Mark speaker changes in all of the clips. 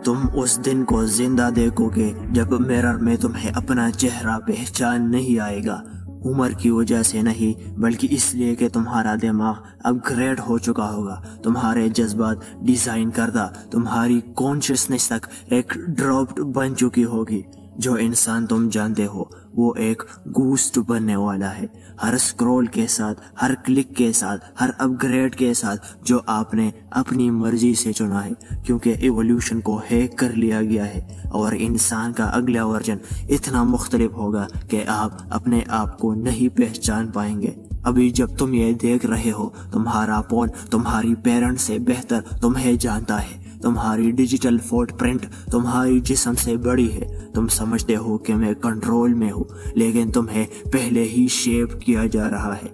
Speaker 1: تم اس دن کو زندہ دیکھو گے جب میرر میں تمہیں اپنا چہرہ پہچان نہیں آئے گا، عمر کی وجہ سے نہیں بلکہ اس لیے کہ تمہارا دماغ اپ گریڈ ہو چکا ہوگا، تمہارے جذبات ڈیزائن کردہ، تمہاری کانشسنس تک ایک ڈراپڈ بن چکی ہوگی۔ جو انسان تم جانتے ہو وہ ایک گوسٹ بننے والا ہے، ہر سکرول کے ساتھ، ہر کلک کے ساتھ، ہر اپ گریڈ کے ساتھ جو آپ نے اپنی مرضی سے چنا ہے، کیونکہ ایولیوشن کو ہیک کر لیا گیا ہے، اور انسان کا اگلا ورژن اتنا مختلف ہوگا کہ آپ اپنے آپ کو نہیں پہچان پائیں گے۔ ابھی جب تم یہ دیکھ رہے ہو، تمہارا فون تمہاری پیرنٹ سے بہتر تمہیں جانتا ہے، تمہاری ڈیجیٹل فوٹ پرنٹ تمہاری جسم سے بڑی ہے۔ تم سمجھتے ہو کہ میں کنٹرول میں ہوں، لیکن تمہیں پہلے ہی شیپ کیا جا رہا ہے۔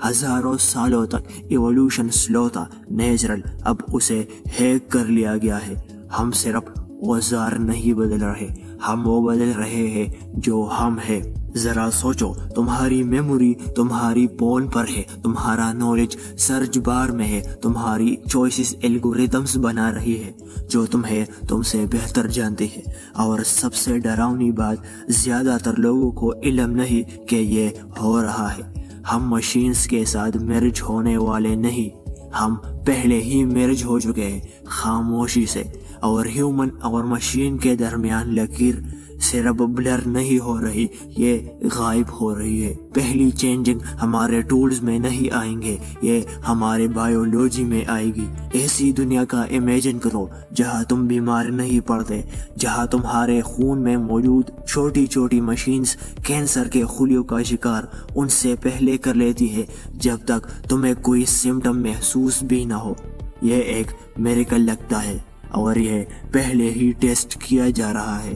Speaker 1: ہزاروں سالوں تک ایولیوشن سلو تھا، نیچرل، اب اسے ہیک کر لیا گیا ہے۔ ہم صرف اوزار نہیں بدل رہے، ہم وہ بدل رہے ہیں جو ہم ہیں۔ ذرا سوچو، تمہاری میموری تمہاری فون پر ہے، تمہارا نالج سرچ بار میں ہے، تمہاری چوائسز الگوریتمز بنا رہی ہے جو تمہیں تم سے بہتر جانتی ہے۔ اور سب سے ڈراؤنی بات، زیادہ تر لوگوں کو علم نہیں کہ یہ ہو رہا ہے۔ ہم مشینز کے ساتھ مرج ہونے والے نہیں، ہم پہلے ہی مرج ہو چکے ہیں خاموشی سے، اور ہیومن اور مشین کے درمیان لکیر صرف بلر نہیں ہو رہی، یہ غائب ہو رہی ہے۔ پہلی چینجنگ ہمارے ٹولز میں نہیں آئیں گے، یہ ہمارے بایولوجی میں آئے گی۔ ایسی دنیا کا امیجن کرو جہاں تم بیمار نہیں پڑتے، جہاں تمہارے خون میں موجود چھوٹی چھوٹی مشینز کینسر کے خلیوں کا شکار ان سے پہلے کر لیتی ہے جب تک تمہیں کوئی سمٹم محسوس بھی نہ ہو۔ یہ ایک میریکل لگتا ہے، اور یہ پہلے ہی ٹیسٹ کیا جا رہا ہے۔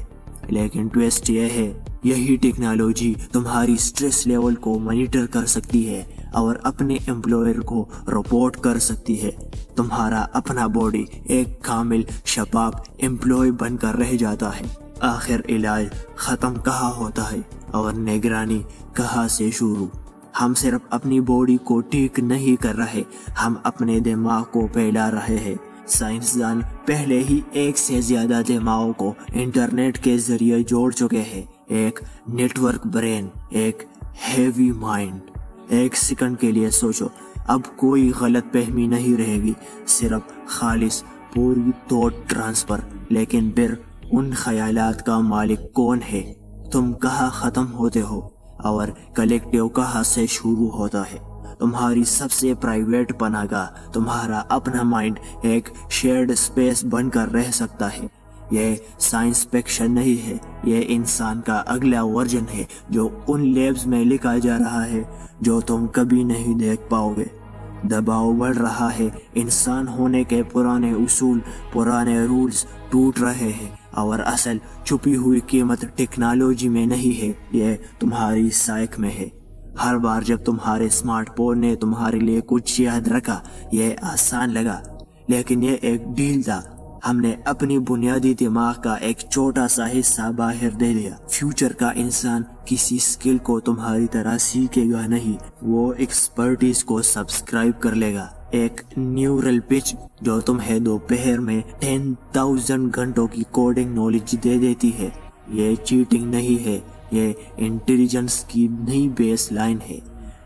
Speaker 1: لیکن ٹویسٹ یہ ہے، یہی ٹیکنالوجی تمہاری سٹریس لیول کو مانیٹر کر سکتی ہے اور اپنے امپلائر کو رپورٹ کر سکتی ہے۔ تمہارا اپنا باڈی ایک کامل شفاف امپلائی بن کر رہ جاتا ہے۔ آخر علاج ختم کہاں ہوتا ہے اور نگرانی کہاں سے شروع؟ ہم صرف اپنی باڈی کو ٹھیک نہیں کر رہے، ہم اپنے دماغ کو پھیلا رہے ہیں۔ سائنسدان پہلے ہی ایک سے زیادہ دماغوں کو انٹرنیٹ کے ذریعے جوڑ چکے ہیں، ایک نیٹ ورک برین، ایک ہیوی مائنڈ۔ ایک سیکنڈ کے لیے سوچو، اب کوئی غلط فہمی نہیں رہے گی، صرف خالص پوری تھاٹ ٹرانسفر۔ لیکن پھر ان خیالات کا مالک کون ہے؟ تم کہاں ختم ہوتے ہو اور کلیکٹیو کہاں سے شروع ہوتا ہے؟ تمہاری سب سے پرائیویٹ پناہ گاہ، تمہارا اپنا مائنڈ ایک شیئرڈ سپیس بن کر رہ سکتا ہے۔ یہ سائنس فکشن نہیں ہے، یہ انسان کا اگلا ورژن ہے جو ان لیبز میں لکھا جا رہا ہے جو تم کبھی نہیں دیکھ پاؤ گے۔ دباؤ بڑھ رہا ہے، انسان ہونے کے پرانے اصول، پرانے رولز ٹوٹ رہے ہیں، اور اصل چھپی ہوئی قیمت ٹیکنالوجی میں نہیں ہے، یہ تمہاری سائیک میں ہے۔ ہر بار جب تمہارے اسمارٹ فون نے تمہارے لیے کچھ یاد رکھا، یہ آسان لگا، لیکن یہ ایک ڈیل تھا۔ ہم نے اپنی بنیادی دماغ کا ایک چھوٹا سا حصہ باہر دے دیا۔ فیوچر کا انسان کسی سکل کو تمہاری طرح سیکھے گا نہیں، وہ ایکسپرٹیز کو سبسکرائب کر لے گا۔ ایک نیورل پچ جو تمہیں دوپہر میں 10,000 گھنٹوں کی کوڈنگ نالج دے دیتی ہے، یہ چیٹنگ نہیں ہے، یہ انٹیلیجنس کی نئی بیس لائن ہے۔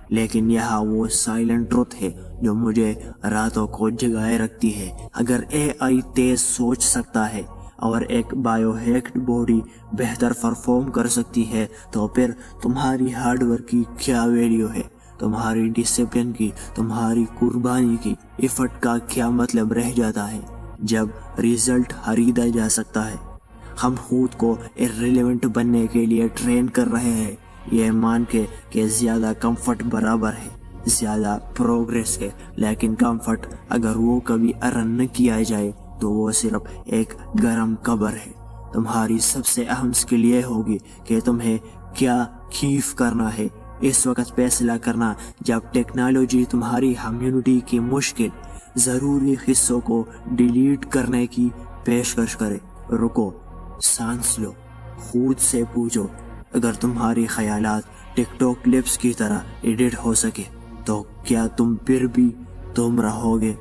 Speaker 1: لیکن یہاں وہ سائلنٹ ٹروتھ ہے جو مجھے راتوں کو جگائے رکھتی ہے۔ اگر اے آئی تیز سوچ سکتا ہے اور ایک بایو ہیکڈ باڈی بہتر پرفارم کر سکتی ہے، تو پھر تمہاری ہارڈ ورک کی کیا ویلیو ہے؟ تمہاری ڈسپلن کی، تمہاری قربانی کی، ایفرٹ کا کیا مطلب رہ جاتا ہے جب ریزلٹ خریدا جا سکتا ہے؟ ہم خود کو irrelevant بننے کے لیے ٹرین کر رہے ہیں، یہ مان کے کہ زیادہ کمفرٹ برابر ہے زیادہ پروگریس کے۔ لیکن کمفرٹ اگر وہ کبھی ارن نہ کیا جائے تو وہ صرف ایک گرم قبر ہے۔ تمہاری سب سے اہم سکل یہ ہوگی کہ تمہیں کیا کیف کرنا ہے، اس وقت فیصلہ کرنا جب ٹیکنالوجی تمہاری ہمیونٹی کی مشکل ضروری حصوں کو ڈیلیٹ کرنے کی پیشکش کرے۔ رکو، سانس لو، خود سے پوچھو، اگر تمہاری خیالات ٹک ٹاک کلپس کی طرح ایڈٹ ہو سکے تو کیا تم پھر بھی تم رہو گے؟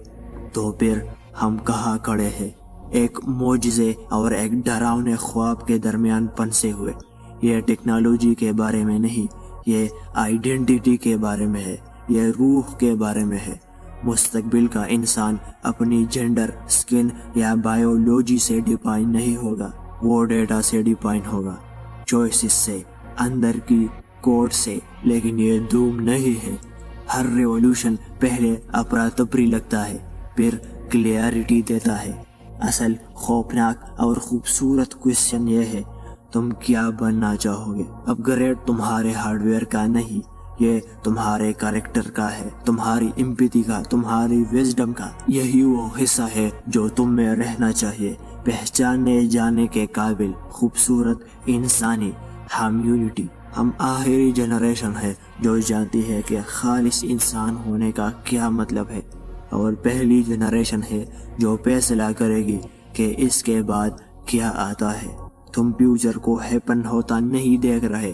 Speaker 1: تو پھر ہم کہاں کھڑے ہیں؟ ایک معجزے اور ایک ڈراؤنے خواب کے درمیان پنسے ہوئے۔ یہ ٹیکنالوجی کے بارے میں نہیں، یہ آئیڈینٹیٹی کے بارے میں ہے، یہ روح کے بارے میں ہے۔ مستقبل کا انسان اپنی جینڈر، سکن یا بایولوجی سے ڈیفائن نہیں ہوگا، وہ ڈیٹا سے ڈیفائن ہوگا، چوائسز سے، اندر کی کوڈ سے۔ لیکن یہ دوم نہیں ہے۔ ہر ریولوشن پہلے افراتفری لگتا ہے، پھر کلیئرٹی دیتا ہے۔ اصل خوفناک اور خوبصورت کوشچن یہ ہے، تم کیا بننا چاہو گے؟ اپ گریڈ تمہارے ہارڈ ویئر کا نہیں، یہ تمہارے کریکٹر کا ہے، تمہاری امپیتی کا، تمہاری وزڈم کا۔ یہی وہ حصہ ہے جو تم میں رہنا چاہیے، پہچانے جانے کے قابل، خوبصورت، انسانی۔ ہیومینٹی۔ ہم آخری جنریشن ہے جو جانتی ہے کہ خالص انسان ہونے کا کیا مطلب ہے، اور پہلی جنریشن ہے جو فیصلہ کرے گی کہ اس کے بعد کیا آتا ہے۔ تم فیوچر کو ہیپن ہوتا نہیں دیکھ رہے،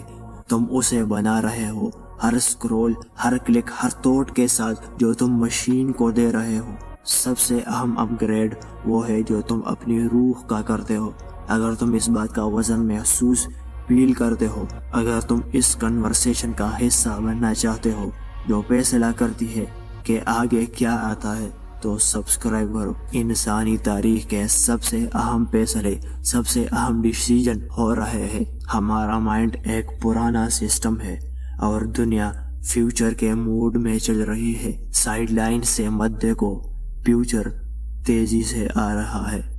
Speaker 1: تم اسے بنا رہے ہو۔ ہر سکرول، ہر کلک، ہر تھاٹ کے ساتھ جو تم مشین کو دے رہے ہو۔ سب سے اہم اپ گریڈ وہ ہے جو تم اپنی روح کا کرتے ہو۔ اگر تم اس بات کا وزن محسوس فیل کرتے ہو، اگر تم اس کنورسیشن کا حصہ بننا چاہتے ہو جو فیصلہ کرتی ہے کہ آگے کیا آتا ہے، تو سبسکرائب کرو۔ انسانی تاریخ کے سب سے اہم فیصلے، سب سے اہم ڈیسیجن ہو رہے ہیں۔ ہمارا مائنڈ ایک پرانا سسٹم ہے اور دنیا فیوچر کے موڈ میں چل رہی ہے۔ سائیڈ لائن سے مت دیکھو، فیوچر تیزی سے آ رہا ہے۔